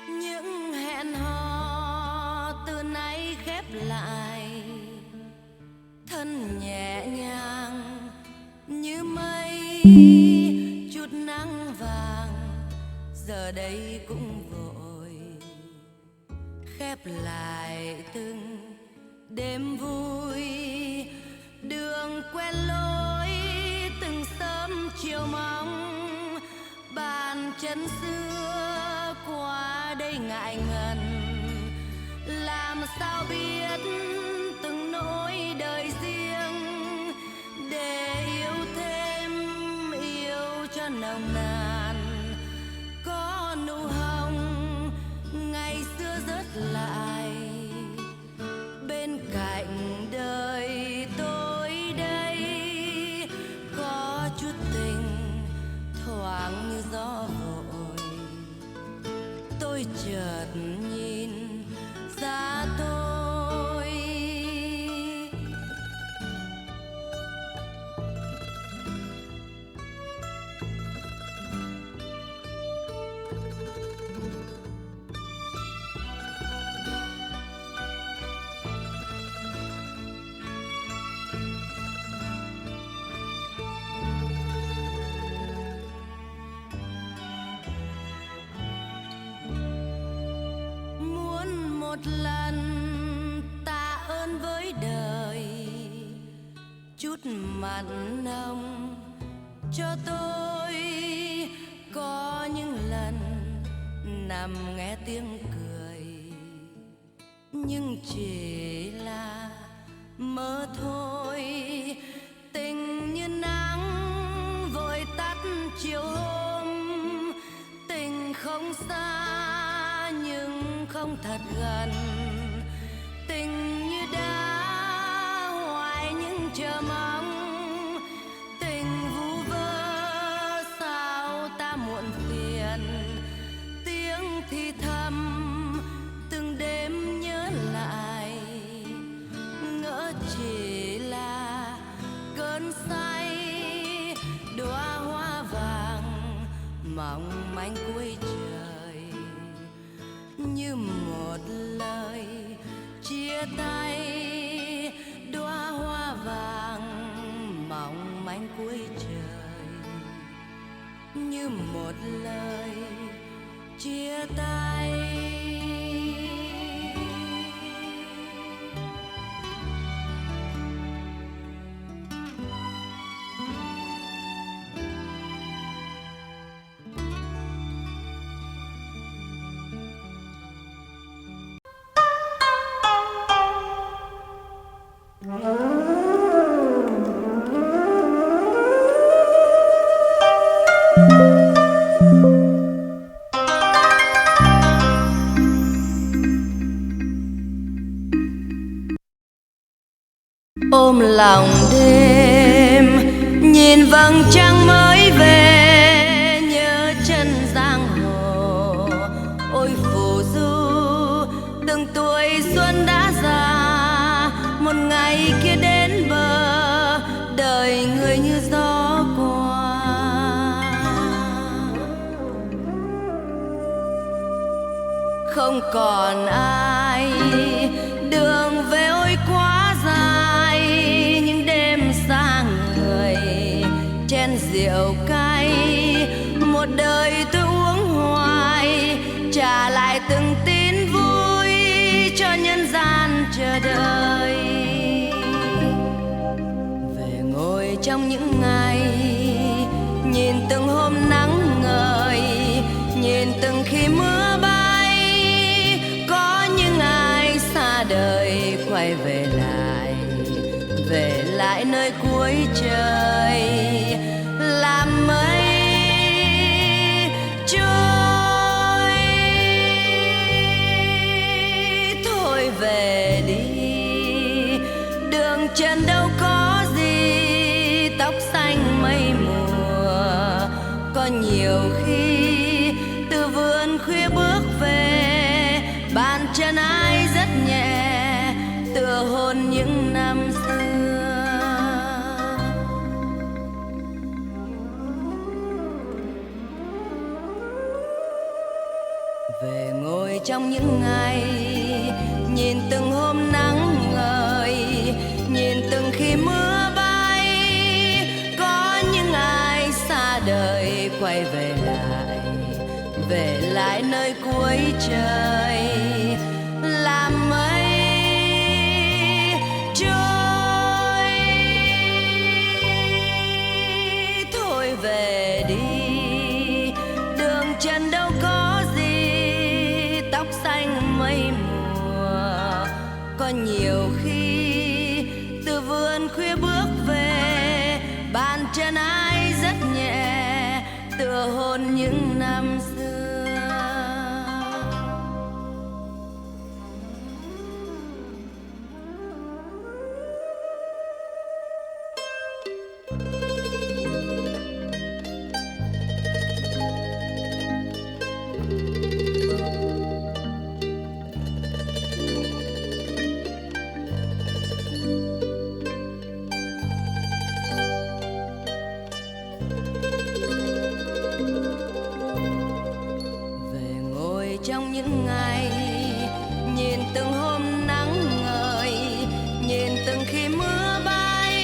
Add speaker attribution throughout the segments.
Speaker 1: Những hẹn hò từ nay khép lại, thân nhẹ nhàng như mây, chút nắng vàng giờ đây cũng vội khép lại từng đêm vui. Đường quen lối từng sớm chiều mong, bàn chân xưa qua đây ngại ngần. Làm sao biết từng nỗi đời riêng, để yêu thêm yêu cho nồng nàn. Có nụ hồng ngày xưa rớt lại, bên cạnh đời tôi đây có chút tình thoáng như gió vội. Tôi chợt nhìn ra tôi một lần tạ ơn với đời, chút mặn nồng cho tôi. Có những lần nằm nghe tiếng cười, nhưng chỉ là mơ thôi. Tình như nắng vội tắt chiều hôm, tình không xa nhưng không thật gần. Tình như đá hoài nhưng chờ mong, tình vu vơ sao ta muộn phiền. Tiếng thì thầm từng đêm nhớ lại, ngỡ chỉ là cơn say. Đóa hoa vàng mỏng manh cuối trời, như một lời chia tay. Đóa hoa vàng mỏng manh cuối trời, như một lời chia tay. Ôm lòng đêm nhìn vầng trăng mới về, nhớ chân giang hồ. Ôi phù du từng tuổi xuân đã già, một ngày kia đến bờ đời người như gió qua. Không còn ai đường về ôi quá dài, những đêm xa người chén rượu cay. Một đời tôi uống hoài, trả lại từng tin vui cho nhân gian chờ đợi. Về ngồi trong những ngày nhìn từng hôm nắng ngời, nhìn từng khi mưa bay. Có những ai xa đời quay về lại nơi cuối trời, làm mây trôi. Thôi về đi, đường chân đâu có gì, tóc xanh mây mùa. Có nhiều khi từ vườn khuya bước về, bàn chân ai rất nhẹ, tựa hôn những năm xưa. trong những ngày, nhìn từng hôm nắng ngời, nhìn từng khi mưa bay. Có những ai xa đời quay về lại nơi cuối trời, làm mây trôi. Thôi về đi, đường trần đâu có gì, tóc xanh mây mùa. Có nhiều khi từ vườn khuya bước về, bàn chân ai rất nhẹ, tựa hôn những năm xưa. Trong những ngày, nhìn từng hôm nắng ngời, nhìn từng khi mưa bay.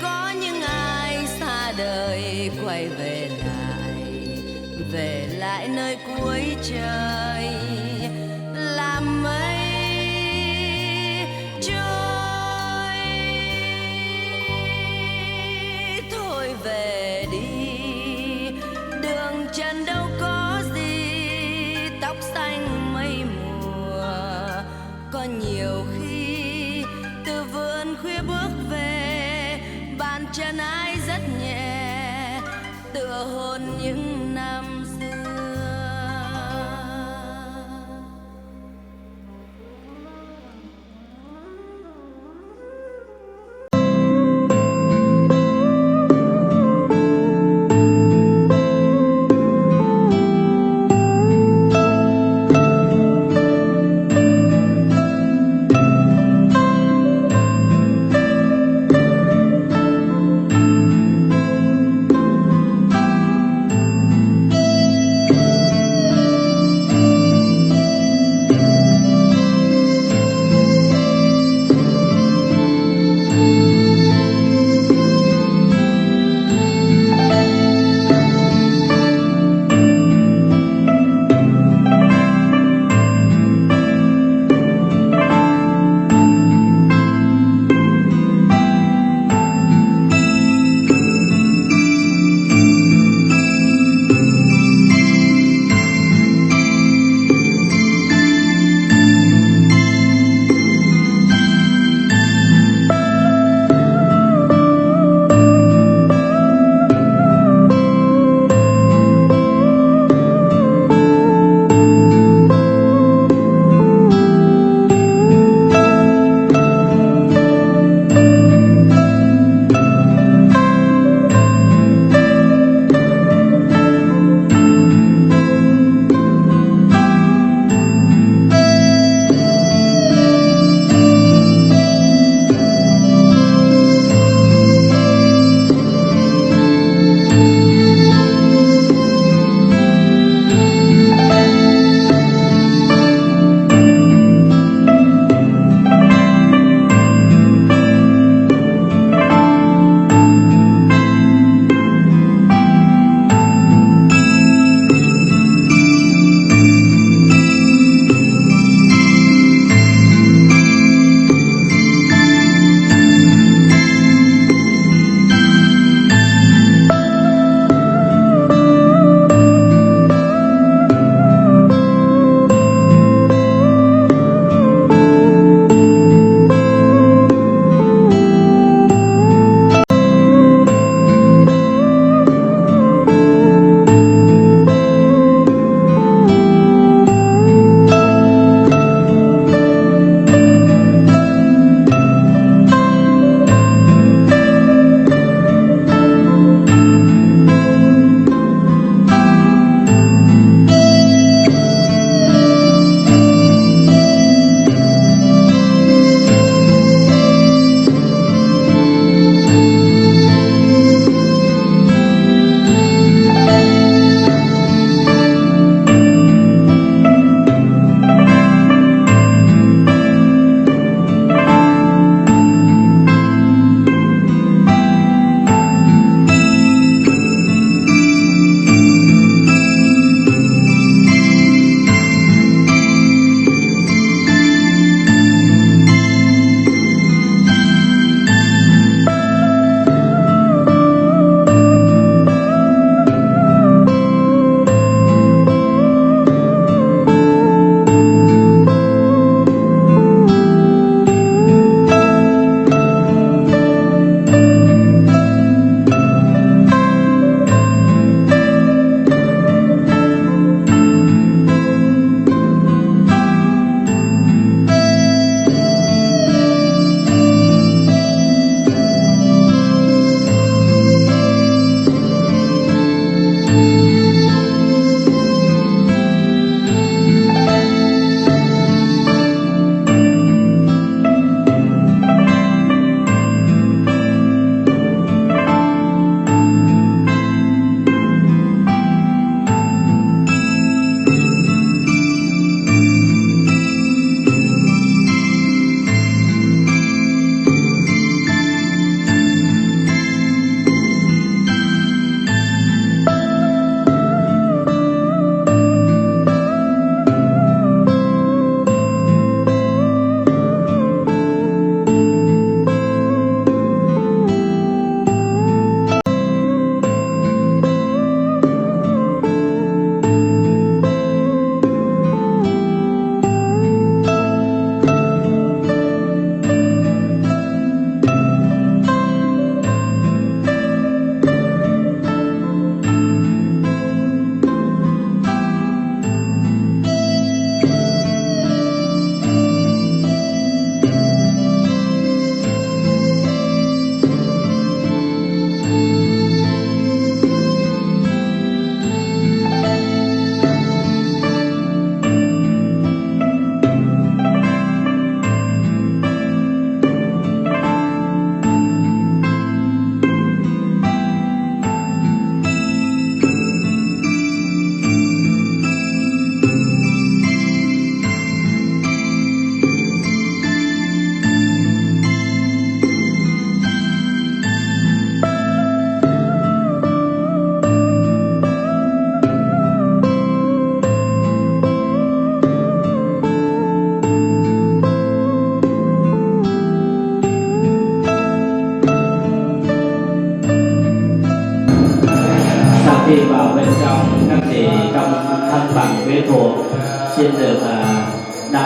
Speaker 1: Có những ai xa đời quay về lại nơi cuối trời, làm mây trôi. Thôi về đi, đường trần đâu có tóc xanh mây mùa. Có nhiều khi từ vườn khuya bước về, bàn chân ai rất nhẹ, tựa hôn những năm xưa.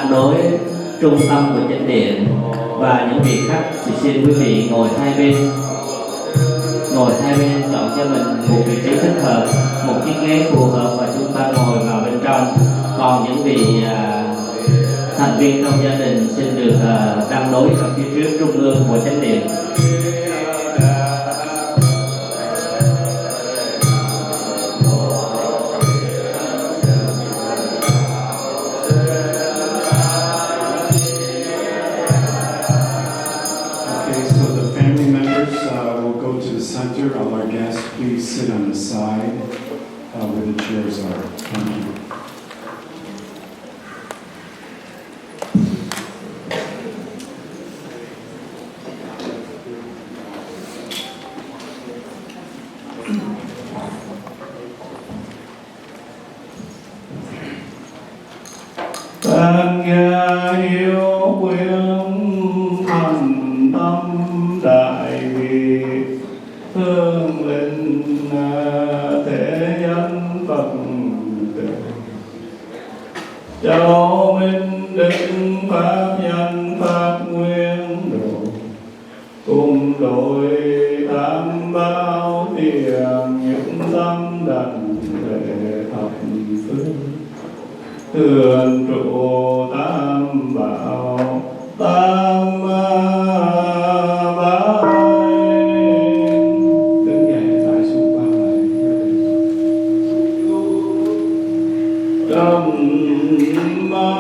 Speaker 2: đang đối trung tâm của chánh điện. Và những vị khách thì xin quý vị ngồi hai bên, chọn cho mình một vị trí thích hợp, một chiếc ghế phù hợp và chúng ta ngồi vào bên trong. Còn những vị thành viên trong gia đình xin được đang đối ở phía trước trung ương của chánh điện.
Speaker 3: Center, all our guests, please sit on the side where the chairs are. Thank you.
Speaker 4: Tan nghe hiếu quyến thành tâm đại bi, hương linh thế nhân Phật tử. Chau Minh Đức Pháp Nhân Pháp Nguyên độ, cùng đội tam bao tiền những tâm đảnh thể thập phương. Thường trụ tam bảo tam bảo. Đứng dậy tại xuống ba lại trong mai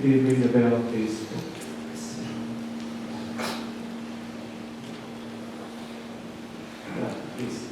Speaker 4: please ring the bell, please. Yeah, please.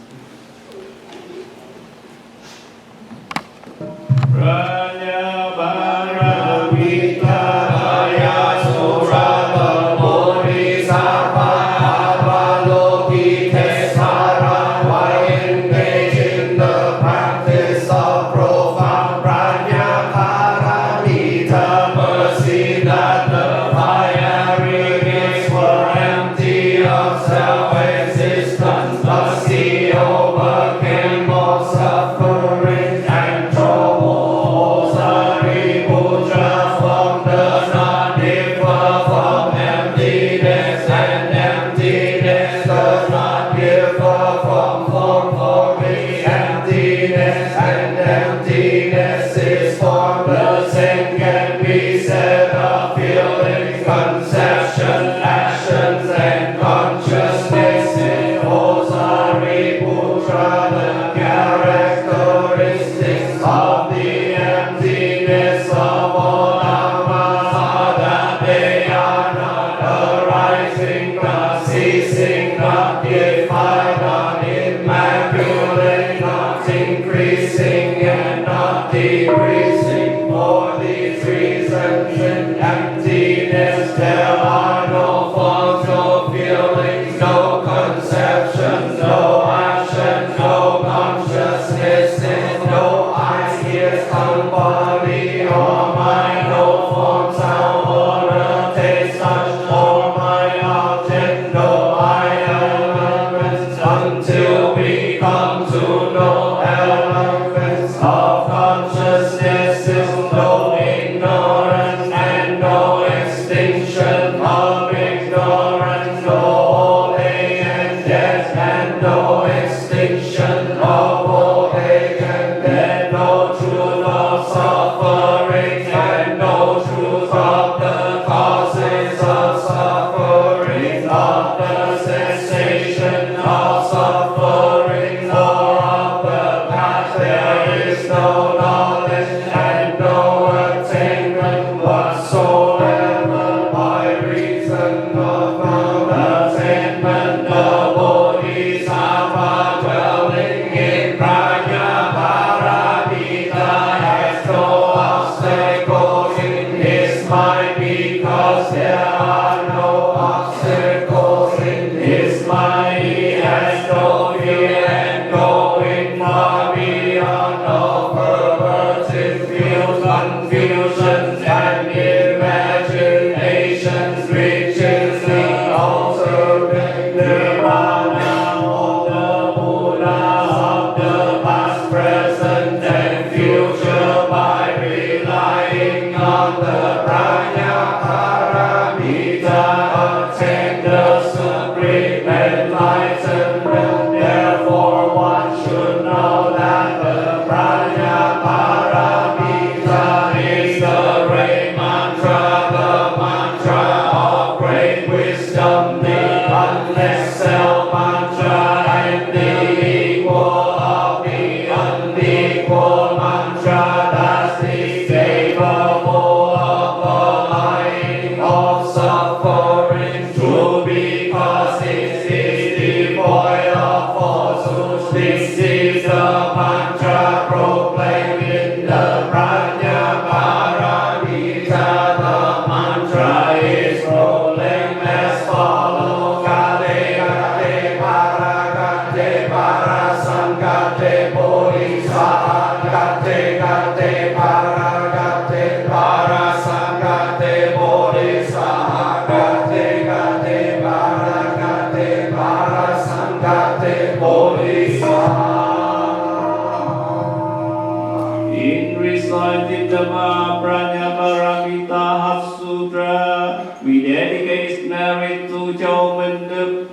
Speaker 4: Sutra, we dedicate this merit to Chau, Minh,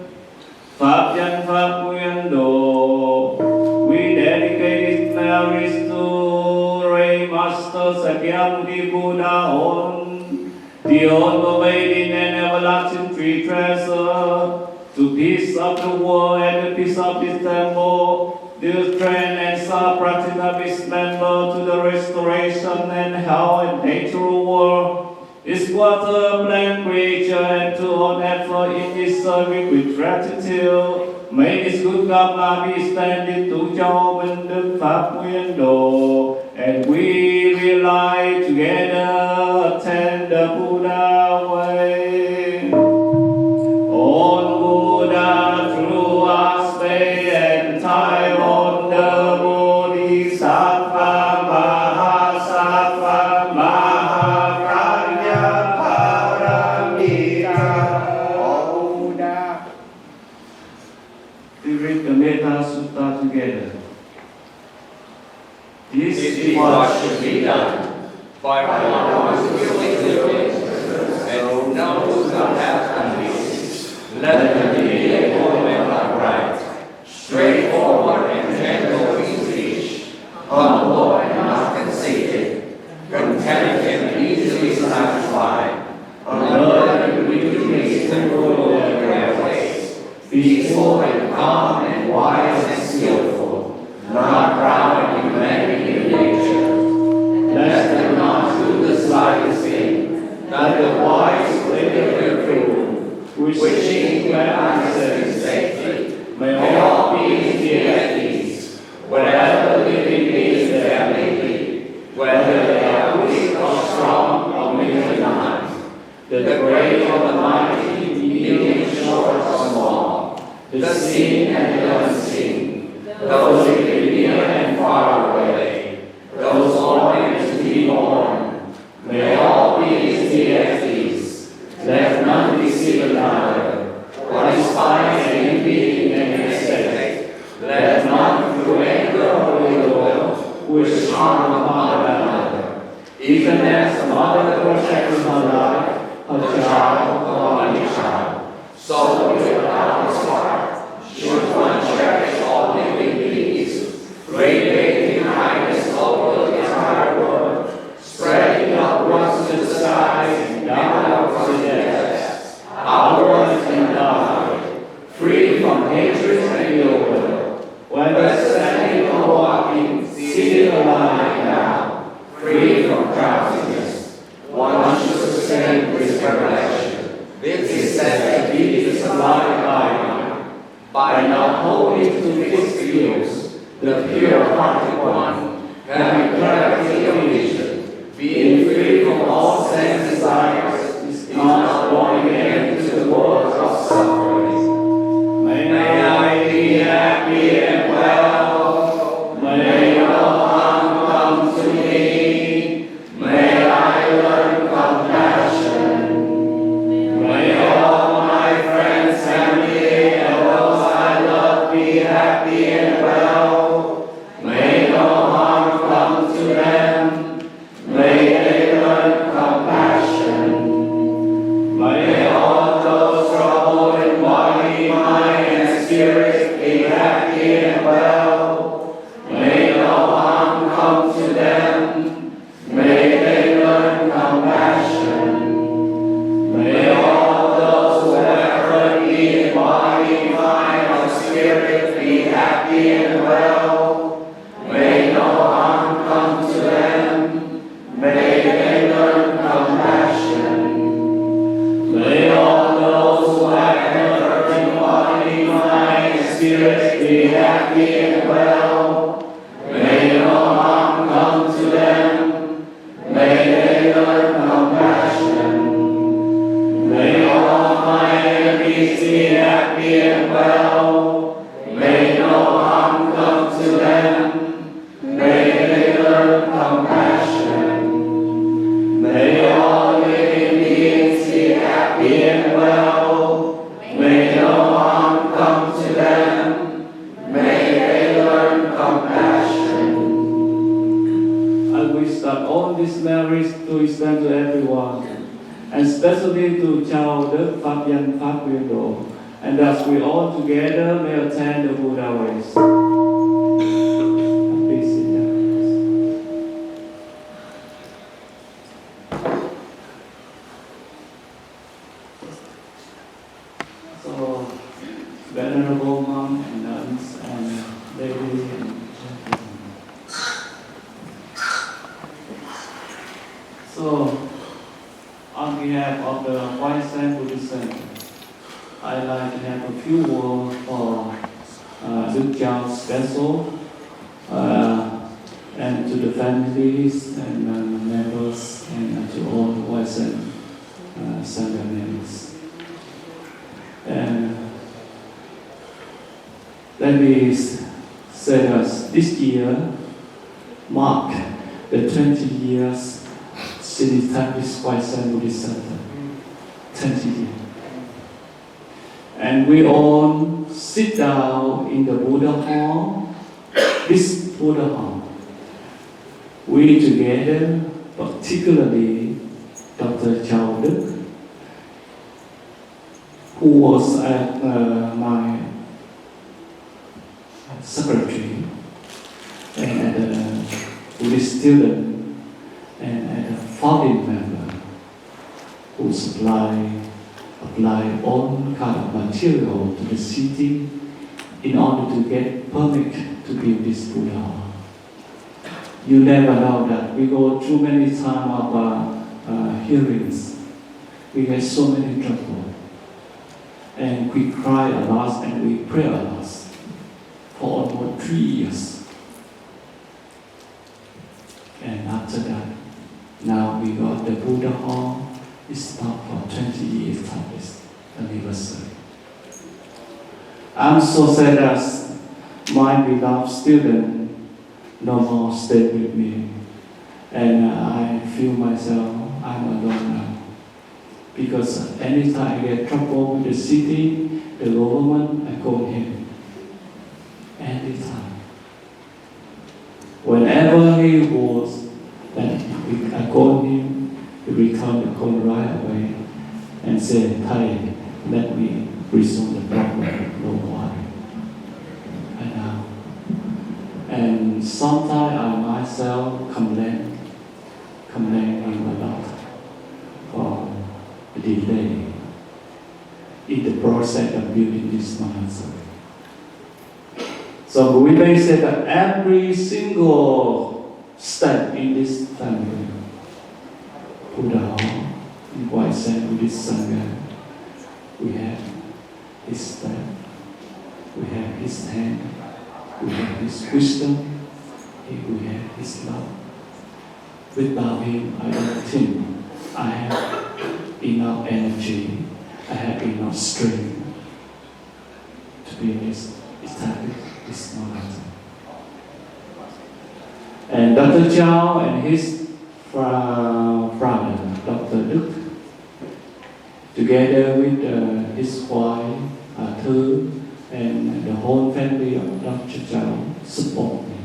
Speaker 4: Pháp danh Pháp Nguyên Độ. We dedicate this merit to Ray Master Sakyamuni Buddha on the all-pervading and everlasting tree treasure, to peace of the world and the peace of this temple, the strength and sub-practice of his member to the restoration and health and natural world. this water, plant, creature, and to all effort in this service with gratitude. May this good karma be extended to Chau, Minh, Đức, Pháp, Nguyên, Độ, and we realize together attend the Buddha way. On Buddha through us may entire on the Bodhisattva, Mahasattva, Mahaprajna, Paramita. Oh Buddha. We read the Metta Sutta together. This is what should be done by one who is willing to do it, and who knows not have done this. Let them be a woman upright, straightforward and gentle in speech, humble and not conceited, content and easily satisfied, unlearned with ease and rule their ways, peaceful and calm and wise and skillful, not proud and demanding in nature. Let them not do the slightest thing, that the wise live their food, wishing to answer in safety. May all beings be at ease, whatever living beings there may be, whether they are weak or strong or middle in mind, the great or the mighty, medium, short or small, the seen and the unseen, those who live near and far away, those born and to be born. May all beings be at ease. Let none deceive another, or despise and envy in any state. Let none through anger or ill will wish harm upon another, even as a mother protects her life, her child, or any child. So without his heart, should one cherish all living beings, radiating kindness over the entire world, spreading upwards to the skies and downwards to the depths, outwards and downward, free from hatred and ill will, whether standing or walking, seated or lying down, free from drowsiness. One should sustain this revelation. This is said to be the sublime by not holding to fixed views, the pure-hearted one, having clarity of vision, being free from all sense desires, is not born again into the world of suffering. May I be happy and well. May no harm come to me. May I learn compassion. May all my friends, family, and those I love be happy and well. May no harm come to them. May they learn compassion. May all those troubled in body, mind, and spirit be happy and well. May no harm come to them. May they learn compassion. May all those who have hurt me in body, mind, or spirit be happy and well. May no harm come to them. May they learn compassion. May all those who have hurt in body, mind, and spirit be happy and well. May no harm come to them. May they learn compassion. May all my enemies be happy and well. May no harm come to them. May they learn compassion. May all living beings be happy and well. May no harm come to them. May they learn compassion. I wish that all these merits to extend to everyone, and especially to Chau, Đức, Pháp, Nhân, Pháp, Nguyên, Độ, and that we all together may attain the Buddha ways. Please sit down. So, venerable monks and nuns and ladies and gentlemen. So, behalf of the White Sand Buddhist Center, I'd like to have a few words for Đức Chau special and to the families and members and to all the White Sand Sangha members. And let me say that this year marked the 20 years since established White Sand Buddhist Center. 20 years. And we all sit down in the Buddha Hall, this Buddha Hall. We together, particularly Dr. Chau, who was my secretary and a Buddhist student and a founding member who apply all kind of material to the city in order to get permit to build this Buddha Hall. You never know that we go through many times of hearings. We get so many trouble. And we cry a lot and we pray a lot for almost 3 years. And after that, now we got the Buddha Hall. It's not for 20 years established anniversary. I'm so sad that my beloved student no more stay with me. And I feel myself, I'm alone now. Because anytime I get trouble with the city, the government, I call him. Anytime. Whenever he was, I call him, he return the call right away and say, Thai, let me resolve the problem, no worry. And sometimes I myself complain a lot for the delay in the process of building this monastery. So we may say that every single step in this family, Buddha Hall, in White Sand Buddhist Sangha, we have his step, we have his hand, we have his wisdom, we have his love. Without him, I don't think I have enough energy, I have enough strength to be established this monastery. And Dr. Chau and his brother, Dr. Đức, together with his wife, Thư, and the whole family of Dr. Chau support me.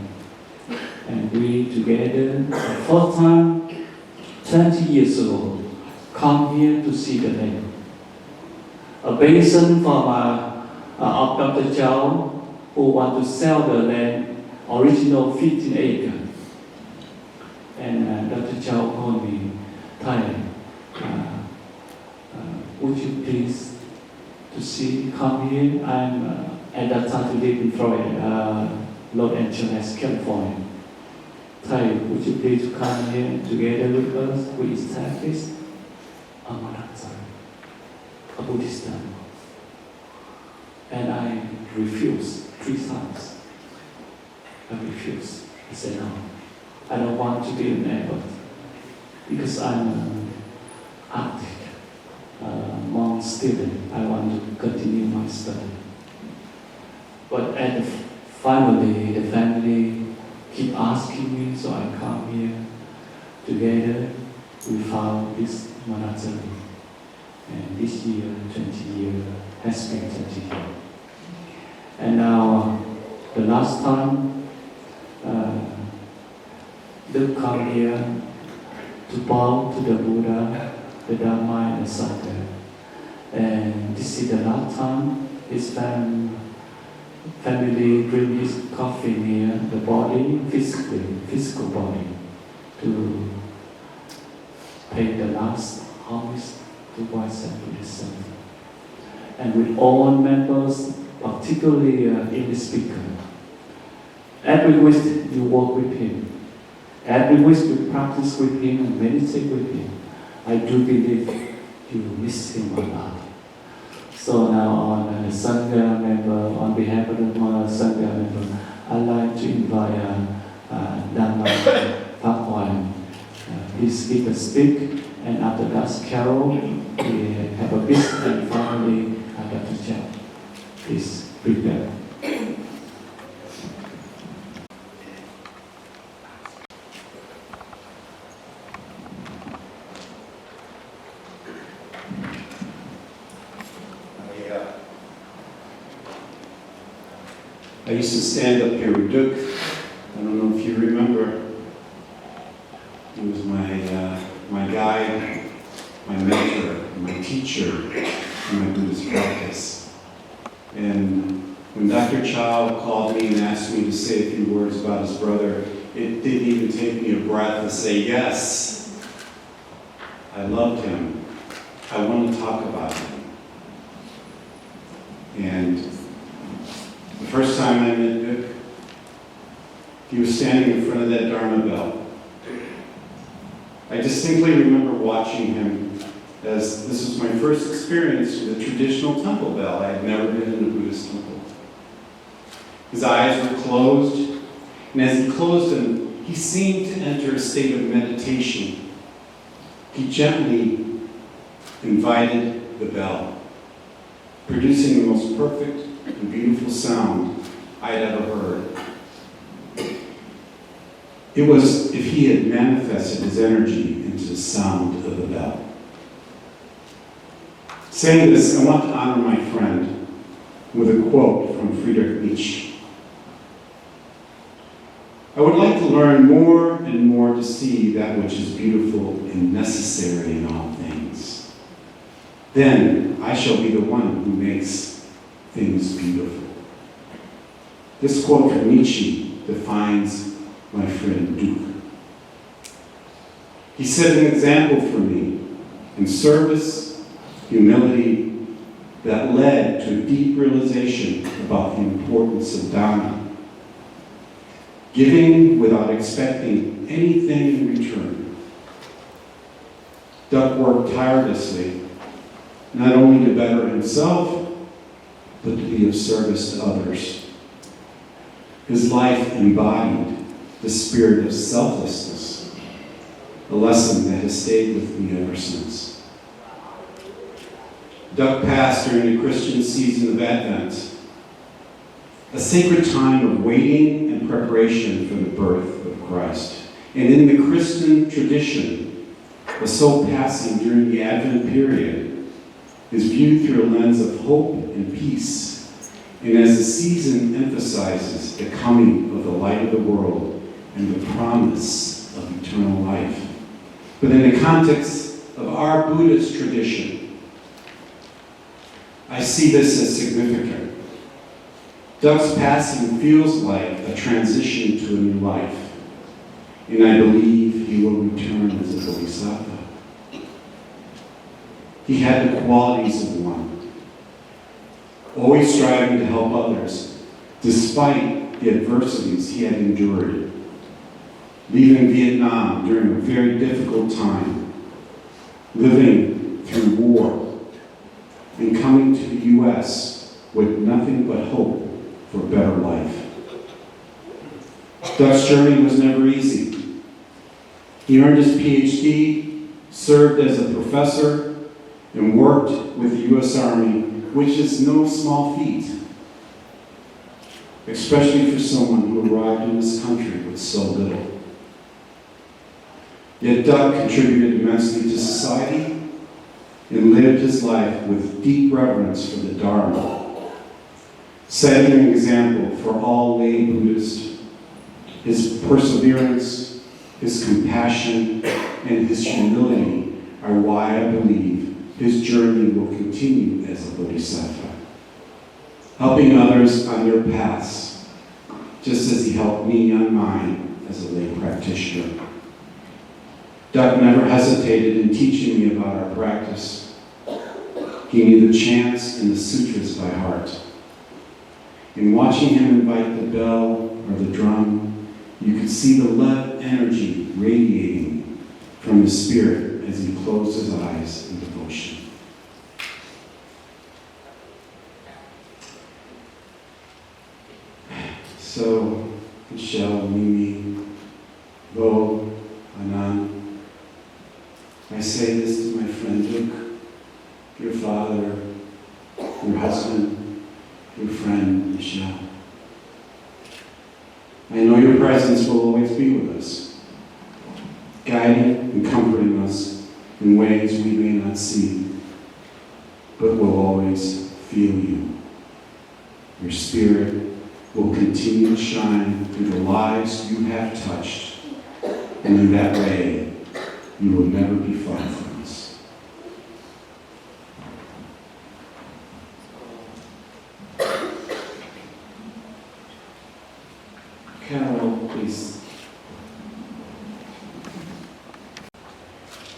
Speaker 4: And we together, the first time, 20 years ago, come here to see the lake. A patient from of Dr. Chau who want to sell the land, original 15 acres. And Dr. Chau called me, Thai, would you please to see, come here? I'm at that time to live in Florida, Los Angeles, California. Thai, would you please come here together with us? We establish a monastery, a Buddhist temple. And I refused 3 times. I refused. I said no. I don't want to be an abbot because I'm an active monk student. I want to continue my study. But finally, the family keep asking me, so I come here. Together, we found this monastery. And this year, 20 years, has been 20 years. And now, the last time, they come here to bow to the Buddha, the Dharma, and the Sangha. And this is the last time his family bring his coffin here, the body, physical body, to pay the last homage to White Sand Buddhist Center. And with all members, particularly English speaker, every week you work with him. Every week you practice with him and meditate with him. I do believe
Speaker 5: you miss him or not. So now on the Sangha member, on behalf of the Sangha member, I'd like to invite Dhamma Phakwan. Please give a speak, and after that, Carol, we have a bit, and finally, Dr. Chau. Please prepare.
Speaker 3: I used to stand up here with Duke. I don't know if you remember. He was my guide, my mentor, my teacher in my Buddhist practice. And when Dr. Chau called me and asked me to say a few words about his brother, it didn't even take me a breath to say yes. I loved him. I want to talk about him. And the first time I met Duke, he was standing in front of that Dharma bell. I distinctly remember watching him, as this was my first experience with a traditional temple bell. I had never been in a Buddhist temple. His eyes were closed, and as he closed them, he seemed to enter a state of meditation. He gently invited the bell, producing the most perfect and beautiful sound I had ever heard. It was if he had manifested his energy into the sound of the bell. Saying this, I want to honor my friend with a quote from Friedrich Nietzsche. I would like to learn more and more to see that which is beautiful and necessary in all things. Then I shall be the one who makes things beautiful. This quote from Nietzsche defines my friend Duke. He set an example for me in service, humility, that led to a deep realization about the importance of Dhamma. Giving without expecting anything in return. Duck worked tirelessly, not only to better himself, but to be of service to others. His life embodied the spirit of selflessness, a lesson that has stayed with me ever since. Duck passed during the Christian season of Advent, a sacred time of waiting and preparation for the birth of Christ. And in the Christian tradition, a soul passing during the Advent period is viewed through a lens of hope and peace, and as the season emphasizes the coming of the light of the world and the promise of eternal life. But in the context of our Buddhist tradition, I see this as significant. Duck's passing feels like a transition to a new life, and I believe he will return as a bodhisattva. He had the qualities of one, always striving to help others, despite the adversities he had endured. Leaving Vietnam during a very difficult time, living through war, and coming to the U.S. with nothing but hope for a better life. Duck's journey was never easy. He earned his PhD, served as a professor, and worked with the U.S. Army, which is no small feat, especially for someone who arrived in this country with so little. Yet Duck contributed immensely to society and lived his life with deep reverence for the Dharma, setting an example for all lay Buddhists. His perseverance, his compassion, and his humility are why I believe his journey will continue as a bodhisattva, helping others on their paths, just as he helped me on mine as a lay practitioner. Duck never hesitated in teaching me about our practice. He knew the chants and the sutras by heart. In watching him invite the bell or the drum, you could see the love energy radiating from the spirit as he closed his eyes in devotion. So, Michelle, Mimi, Bo, Anand, I say this to my friend Luke, your father, your husband, your friend Michelle. I know your presence will always be with us, guiding and comforting us in ways we may not see, but will always feel you. Your spirit will continue to shine through the lives you have touched, and in that way, you will never be far from us.
Speaker 5: Carol, please.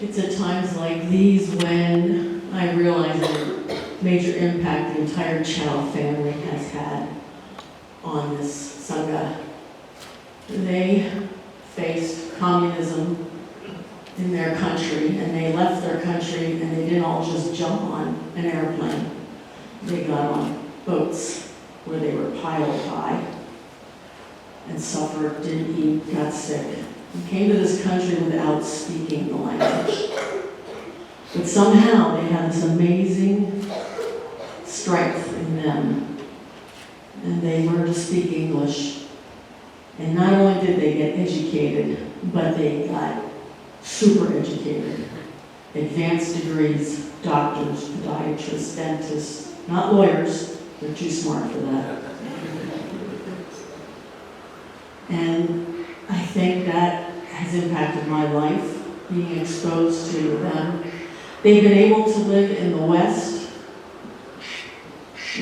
Speaker 6: It's at times like these when I realize the major impact the entire Chau family has had on this Sangha. They faced communism in their country, and they left their country, and they didn't all just jump on an airplane. They got on boats where they were piled high and suffered, didn't eat, got sick, and came to this country without speaking the language. But somehow they had this amazing strength in them, and they learned to speak English. And not only did they get educated, but they got super educated. Advanced degrees, doctors, podiatrists, dentists, not lawyers, they're too smart for that. And I think that has impacted my life, being exposed to them. They've been able to live in the West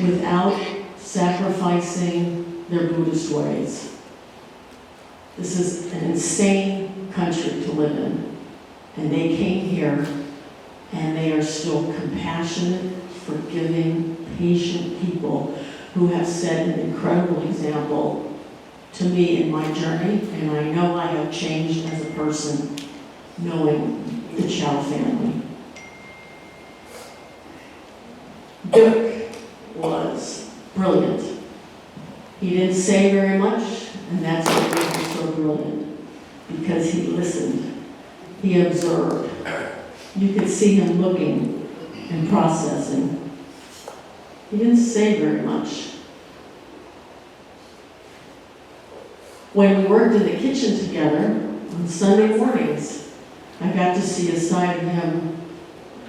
Speaker 6: without sacrificing their Buddhist ways. This is an insane country to live in. And they came here, and they are still compassionate, forgiving, patient people who have set an incredible example to me in my journey, and I know I have changed as a person knowing the Chau family. Duke was brilliant. He didn't say very much, and that's what made him so brilliant, because he listened, he observed. You could see him looking and processing. He didn't say very much. When we worked in the kitchen together on Sunday mornings, I got to see a side of him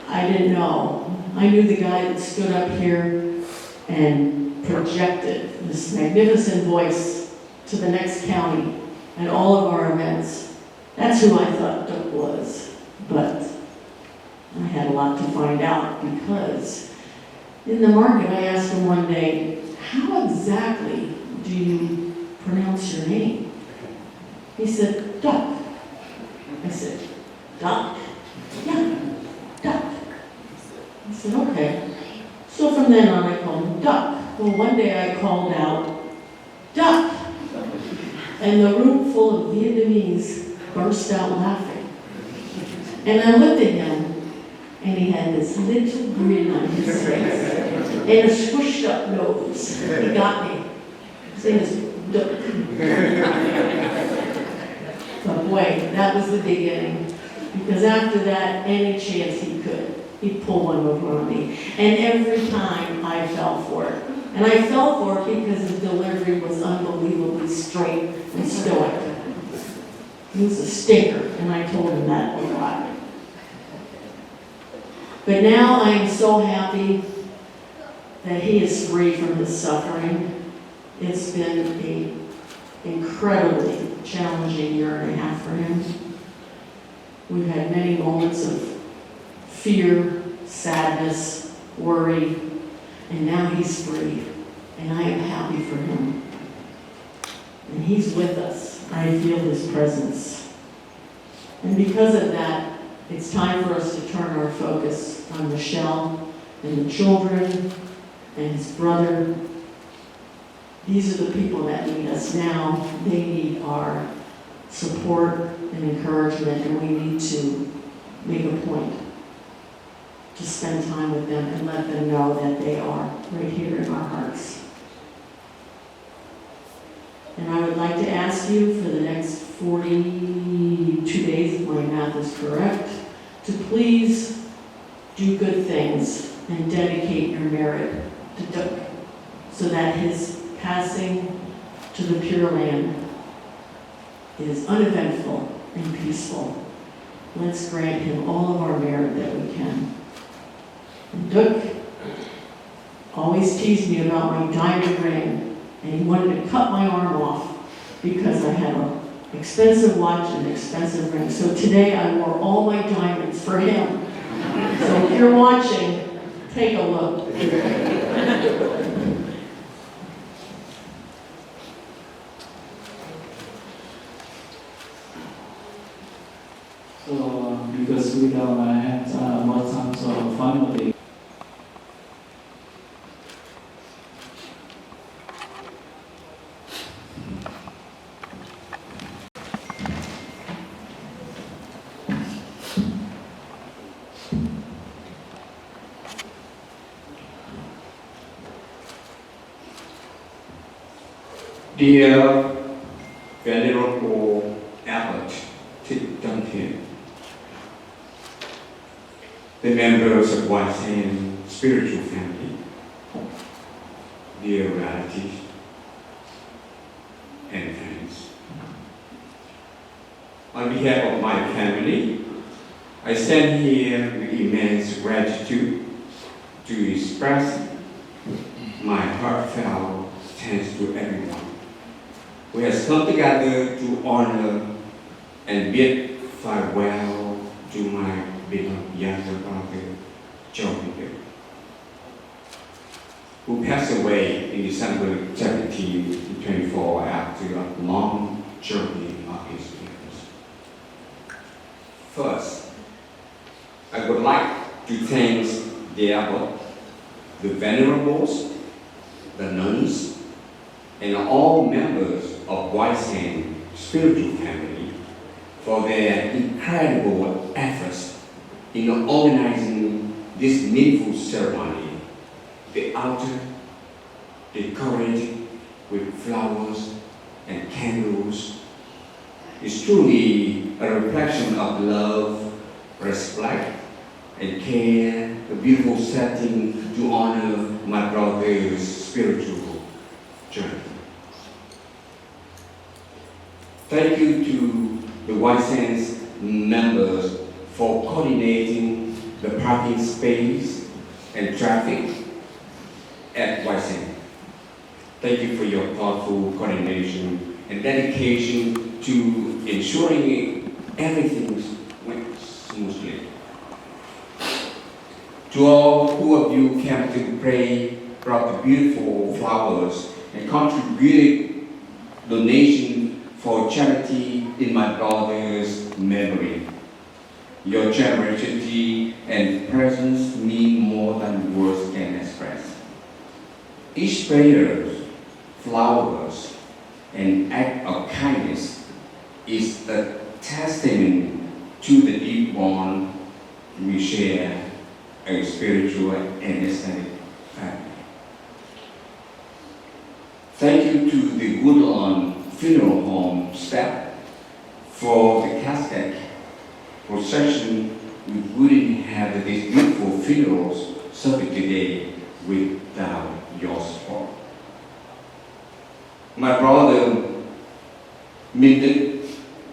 Speaker 6: I didn't know. I knew the guy that stood up here and projected this magnificent voice to the next county at all of our events. That's who I thought Duck was. But I had a lot to find out, because in the market I asked him one day, how exactly do you pronounce your name? He said, Duck. I said, Duck? Yeah, Duck. I said, okay. So from then on I called him Duck. Well, one day I called out, Duck! And the room full of Vietnamese burst out laughing. And I looked at him, and he had this little grin on his face and a squished up nose. He got me. His name is Duck. But boy, that was the beginning. Because after that, any chance he could, he'd pull one over on me. And every time I fell for it. And I fell for it because his delivery was unbelievably straight and stoic. He was a stinker, and I told him that a lot. But now I am so happy that he is free from his suffering. It's been an incredibly challenging year and a half for him. We've had many moments of fear, sadness, worry, and now he's free, and I am happy for him. And he's with us. I feel his presence. And because of that, it's time for us to turn our focus on Michelle and the children and his brother. These are the people that need us now. They need our support and encouragement, and we need to make a point to spend time with them and let them know that they are right here in our hearts. And And I would like to ask you for the next 42 days, if my math is correct, to please do good things and dedicate your merit to Duc, so that his passing to the Pure Land is uneventful and peaceful. Let's grant him all of our merit that we can. And Duc always teased me about my diamond ring, and he wanted to cut my arm off because I had an expensive watch and an expensive ring. So today I wore all my diamonds for him. So if you're watching, take a look.
Speaker 5: So, because we don't have more time, so finally,
Speaker 7: Dear Venerable Abbot Duncan, the members of Wise Hand Spiritual Family, dear relatives and friends, on behalf of my family, I stand here with immense gratitude to express my heartfelt thanks to everyone who has come together to honor and bid farewell to my beloved younger brother, Chau, who passed away in December 1724 after a long journey of his years. First, I would like to thank the abbot, the venerables, the nuns, and all members of Wise Hand Spiritual Family for their incredible efforts in organizing this meaningful ceremony. The altar, decorated with flowers and candles, is truly a reflection of love, respect, and care, a beautiful setting to honor my brother's spiritual journey. Thank you to the Wise Hand's members for coordinating the parking space and traffic at Wise Hand. Thank you for your thoughtful coordination and dedication to ensuring everything went smoothly. To all who of you came to pray, brought the beautiful flowers, and contributed donation for charity in my brother's memory. Your generosity and presence mean more than words can express. Each prayer, flowers, and act of kindness is a testament to the deep bond we share as spiritual and aesthetic family. Thank you to the Woodlawn Funeral Home staff for the casket procession. We wouldn't have these beautiful funerals service today without your support. My brother Minh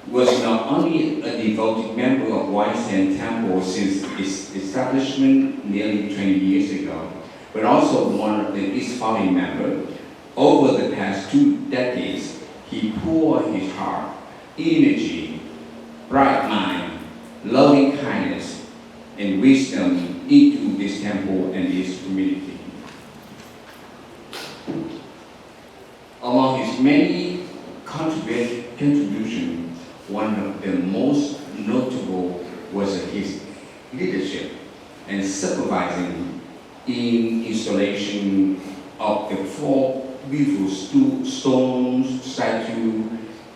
Speaker 7: was not only a devoted member of Wise Hand Temple since its establishment nearly 20 years ago, but also one of its founding members. Over the past 2 decades, he poured his heart, energy, bright mind, loving kindness, and wisdom into this temple and this community. Among his many contributions, one of the most notable was his leadership and supervising in installation of the 4 beautiful stone statue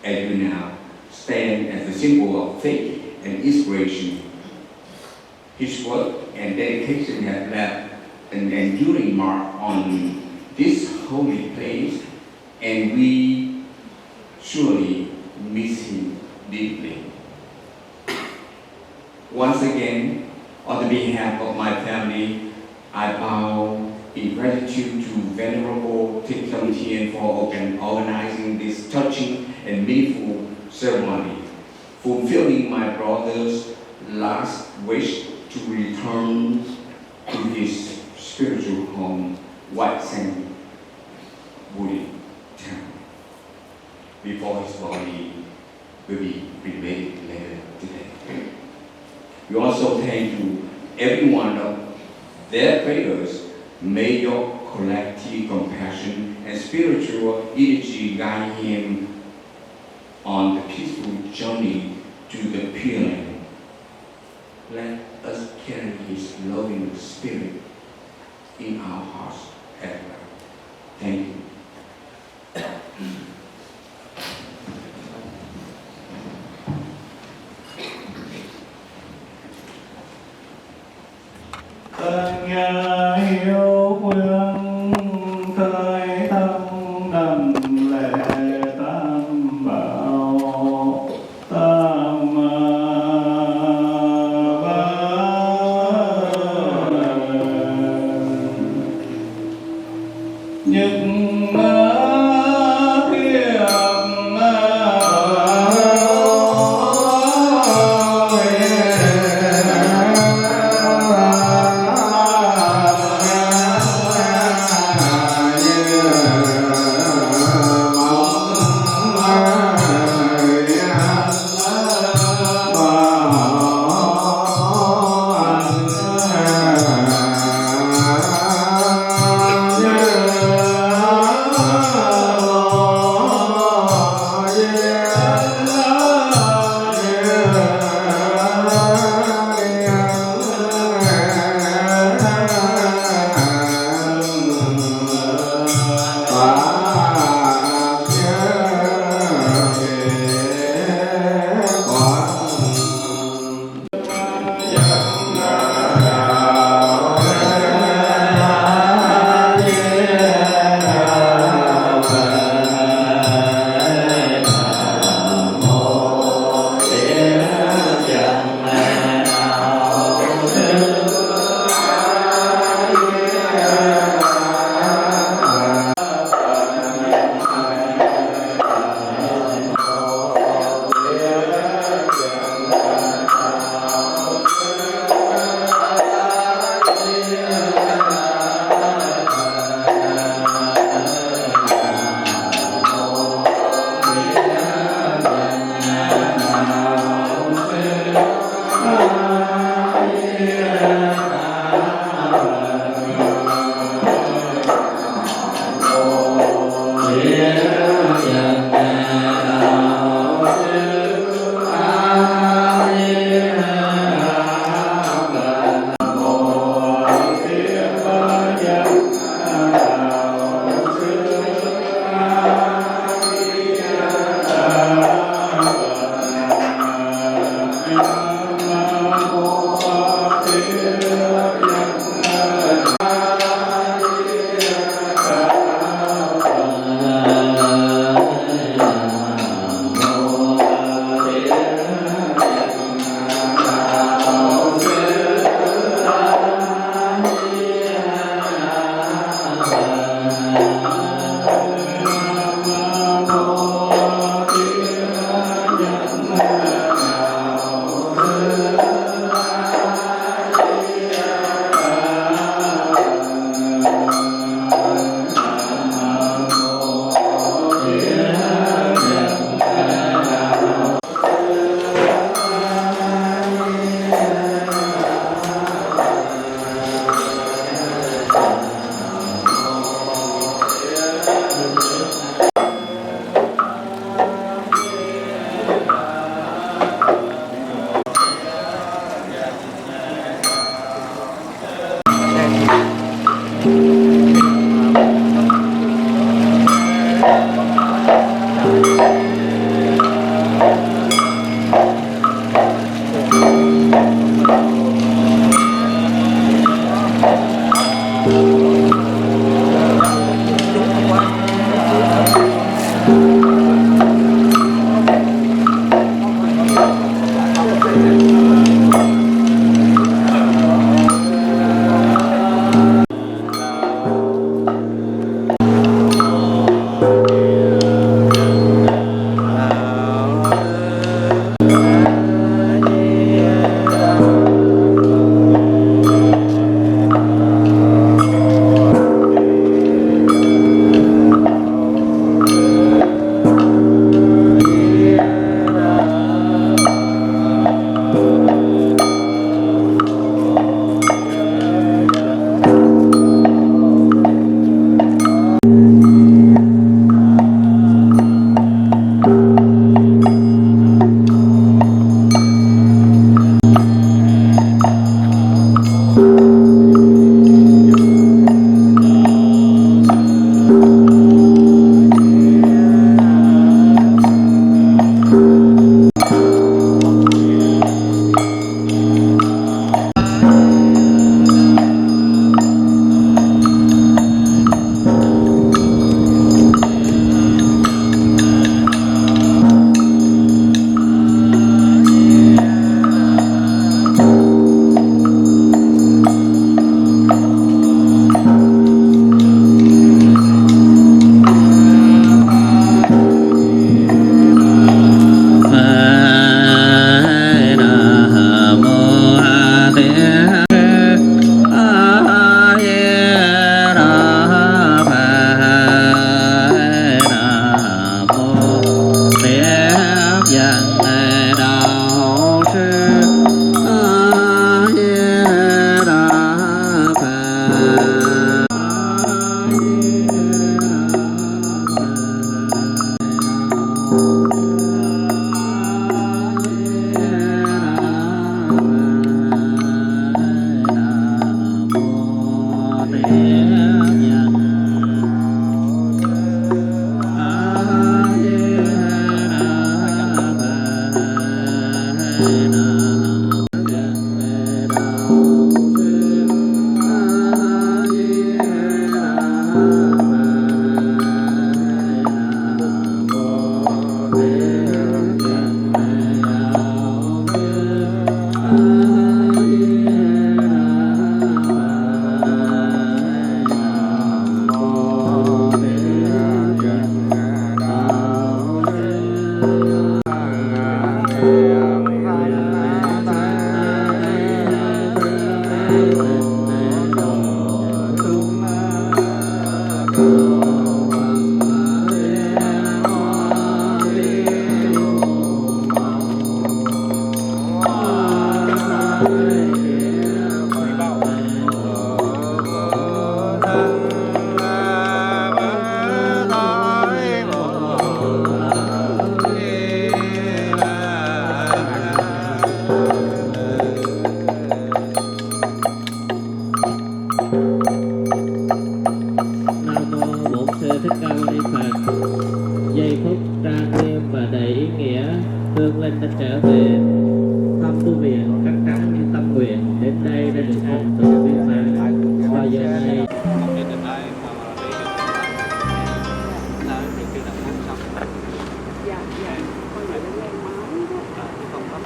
Speaker 7: as you now stand as a symbol of faith and inspiration. His work and dedication have left an enduring mark on this holy place, and we surely miss him deeply. Once again, on the behalf of my family, I bow in gratitude to Venerable Thich Tien for organizing this touching and meaningful ceremony, fulfilling my brother's last wish to return to his spiritual home, White Sand Wooded Town, before his body will be cremated later today. We also thank to every one of their prayers. May your collective compassion and spiritual energy guide him on the peaceful journey to the Pure Land. Let us carry his loving spirit in our hearts as well. Thank you.
Speaker 4: Tân nhà hiếu khuyên thời thâm đầm lệ tam bảo tam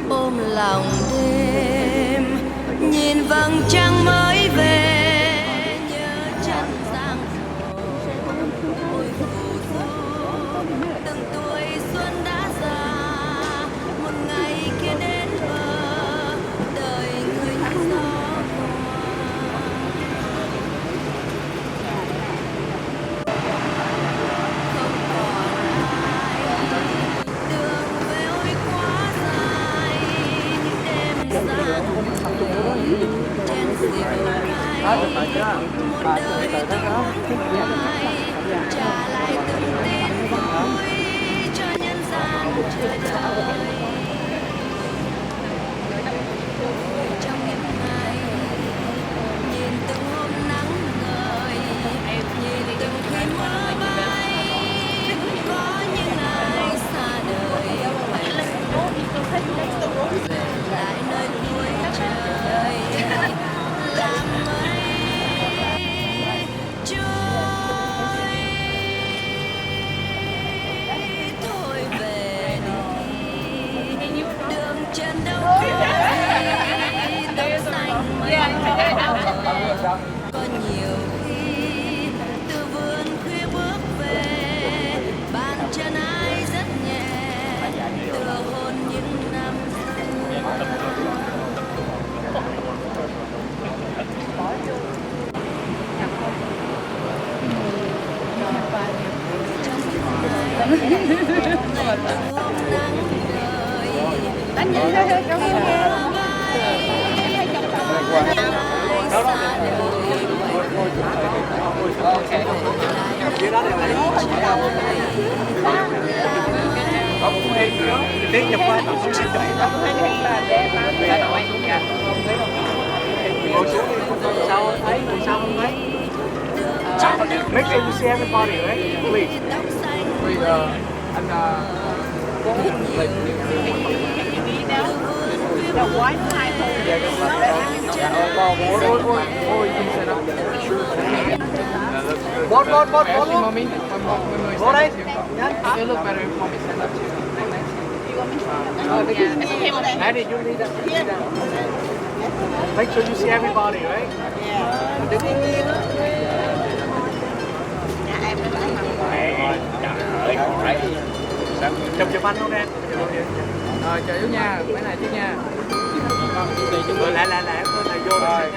Speaker 1: ôm lòng đêm nhìn vầng trăng mới về, nhớ chân giang hồ ôi phù du, từng tuổi xuân đã già, một ngày kia đến bờ đời người như gió trên diều gai, một đời tôi hoài trả lại từng tin vui cho nhân gian chờ đợi. Trong những ngày nhìn từng hôm nắng ngời, nhìn từng khi mưa bay, có những ai xa đời phải về lại nơi cuối trời làm mây trôi. Thôi về đi, đường chân đâu gì tóc xanh mây mờ. Có nhiều khi từ vườn khuya bước về, bàn chân ai rất nhẹ, tựa hôn những năm
Speaker 8: Tiếng nhập qua ngồi xuống sau thấy ngồi sau không thấy. Make sure you see everybody, right? Please. Anh Bot luôn. Vô đây. You look better if mommy stand up too. Andy, you need that. Make sure you see everybody, right? Yeah. Chụp anh luôn em. Rồi chờ chú nha, mấy này chú nha. Rồi lại thôi, này vô rồi.